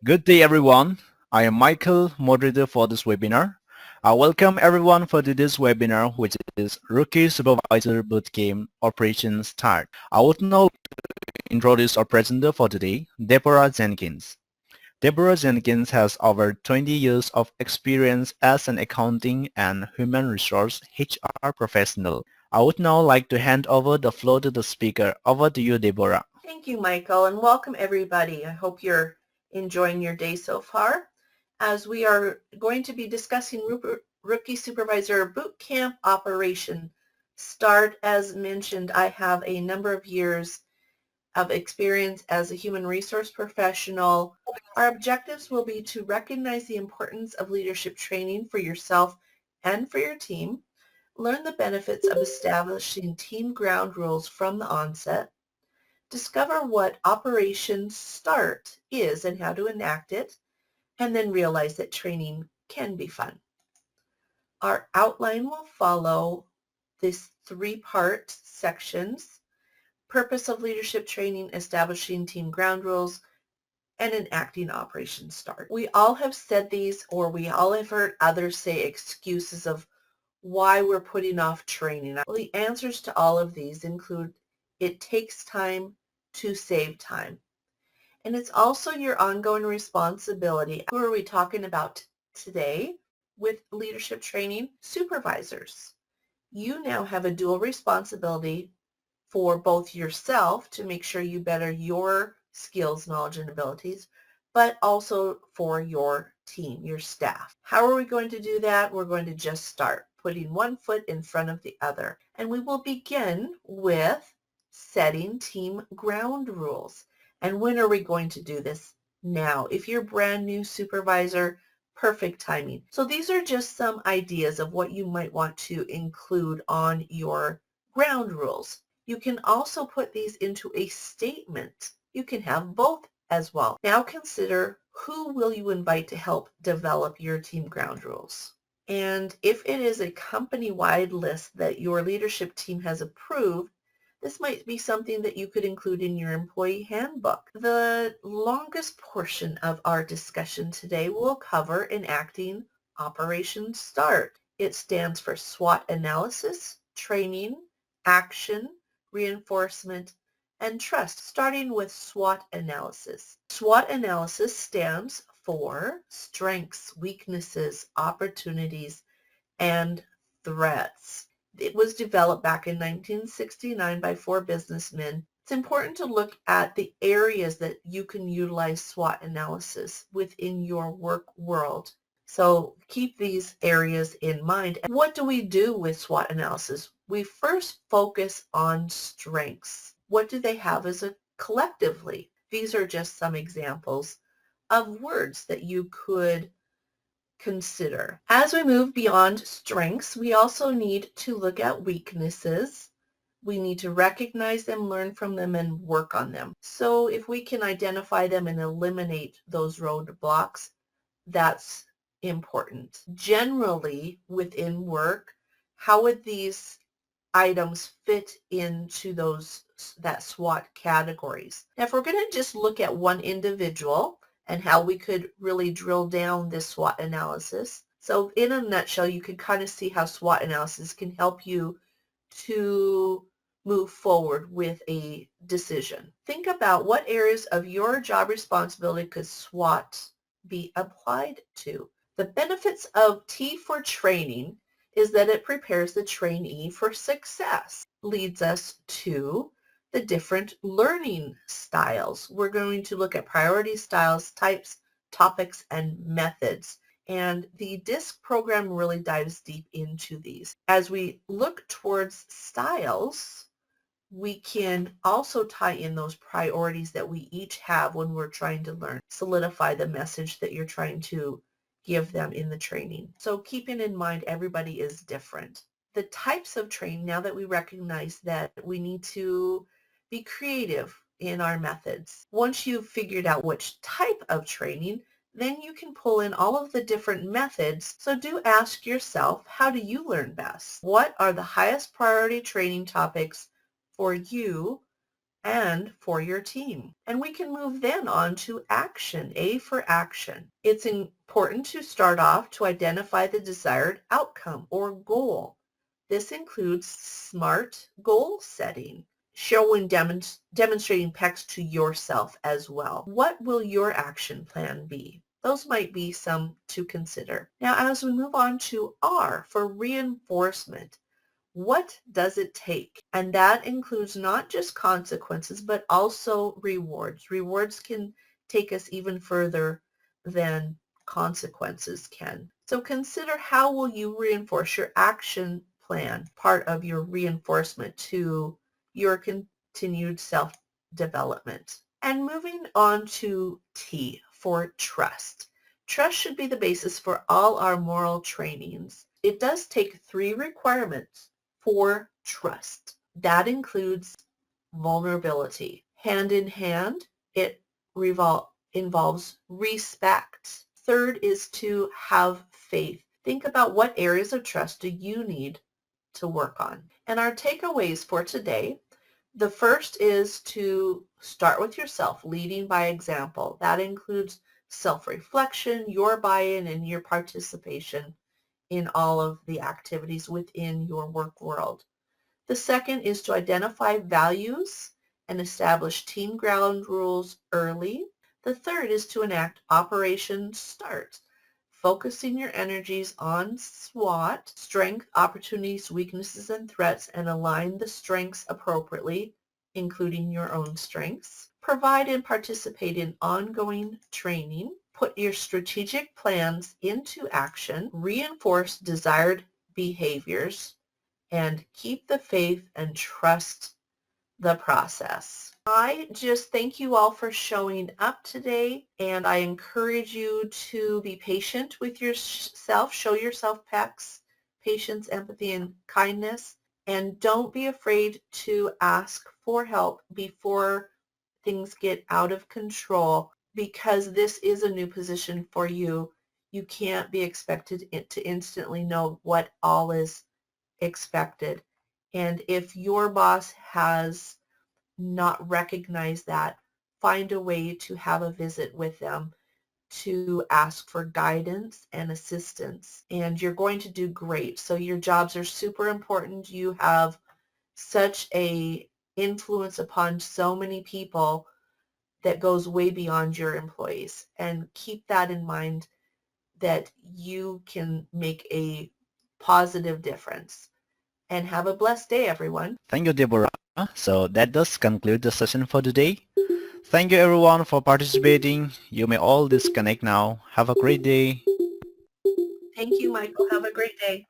Good day, everyone. I am Michael, moderator for this webinar. I welcome everyone for today's webinar, which is Rookie Supervisor Bootcamp Operation START. I would now introduce our presenter for today, Deborah Jenkins. Deborah Jenkins has over 20 years of experience as an accounting and human resource HR professional. I would now like to hand over the floor to the speaker. Over to you, Deborah. Thank you, Michael, and welcome everybody. I hope you're enjoying your day so far, as we are going to be discussing Rookie Supervisor Bootcamp Operation START. As mentioned, I have a number of years of experience as a human resource professional. Our objectives will be to recognize the importance of leadership training for yourself and for your team, learn the benefits of establishing team ground rules from the onset, discover what Operation START is and how to enact it, and then realize that training can be fun. Our outline will follow these three-part sections: purpose of leadership training, establishing team ground rules, and enacting Operation START. We all have said these, or we all have heard others say excuses of why we're putting off training. Well, the answers to all of these include it takes time to save time. And it's also your ongoing responsibility. Who are we talking about today with leadership training? Supervisors. You now have a dual responsibility for both yourself to make sure you better your skills, knowledge, and abilities, but also for your team, your staff. How are we going to do that? We're going to just start putting one foot in front of the other. And we will begin with setting team ground rules. And when are we going to do this? Now. If you're brand new supervisor, perfect timing. So these are just some ideas of what you might want to include on your ground rules. You can also put these into a statement. You can have both as well. Now consider, who will you invite to help develop your team ground rules? And if it is a company-wide list that your leadership team has approved, this might be something that you could include in your employee handbook. The longest portion of our discussion today will cover enacting Operation START. It stands for SWOT Analysis, Training, Action, Reinforcement, and Trust, starting with SWOT Analysis. SWOT Analysis stands for Strengths, Weaknesses, Opportunities, and Threats. It was developed back in 1969 by 4 businessmen. It's important to look at the areas that you can utilize SWOT analysis within your work world. So keep these areas in mind. What do we do with SWOT analysis? We first focus on strengths. What do they have as a collectively? These are just some examples of words that you could consider. As we move beyond strengths, we also need to look at weaknesses. We need to recognize them, learn from them, and work on them. So if we can identify them and eliminate those roadblocks, that's important. Generally, within work, how would these items fit into that SWOT categories? Now, if we're going to just look at one individual and how we could really drill down this SWOT analysis. So in a nutshell, you can kind of see how SWOT analysis can help you to move forward with a decision. Think about what areas of your job responsibility could SWOT be applied to. The benefits of T for training is that it prepares the trainee for success. Leads us to the different learning styles. We're going to look at priority styles, types, topics, and methods. And the DISC program really dives deep into these. As we look towards styles, we can also tie in those priorities that we each have when we're trying to learn, solidify the message that you're trying to give them in the training. So keeping in mind everybody is different. The types of training, now that we recognize that we need to be creative in our methods. Once you've figured out which type of training, then you can pull in all of the different methods. So do ask yourself, how do you learn best? What are the highest priority training topics for you and for your team. And we can move then on to action, A for action. It's important to start off to identify the desired outcome or goal. This includes SMART goal setting, showing demonstrating PECs to yourself as well. What will your action plan be? Those might be some to consider. Now, as we move on to R for reinforcement, what does it take? And that includes not just consequences, but also rewards. Rewards can take us even further than consequences can. So consider how will you reinforce your action plan, part of your reinforcement to your continued self-development. And moving on to T for trust. Trust should be the basis for all our moral trainings. It does take 3 requirements for trust. That includes vulnerability. Hand in hand, it involves respect. Third is to have faith. Think about what areas of trust do you need to work on. And our takeaways for today, the first is to start with yourself, leading by example. That includes self-reflection, your buy-in, and your participation in all of the activities within your work world. The second is to identify values and establish team ground rules early. The third is to enact Operation START, focusing your energies on SWOT, strength, opportunities, weaknesses, and threats, and align the strengths appropriately, including your own strengths. Provide and participate in ongoing training. Put your strategic plans into action. Reinforce desired behaviors, and keep the faith and trust the process. I just thank you all for showing up today, and I encourage you to be patient with yourself. Show yourself PECs, patience, empathy, and kindness, and don't be afraid to ask for help before things get out of control, because this is a new position for you. You can't be expected to instantly know what all is expected. And if your boss has not recognized that, find a way to have a visit with them to ask for guidance and assistance. And you're going to do great. So your jobs are super important. You have such a influence upon so many people that goes way beyond your employees. And keep that in mind, that you can make a positive difference. And have a blessed day, everyone. Thank you, Deborah. So that does conclude the session for today. Thank you everyone for participating. You may all disconnect now. Have a great day. Thank you, Michael. Have a great day.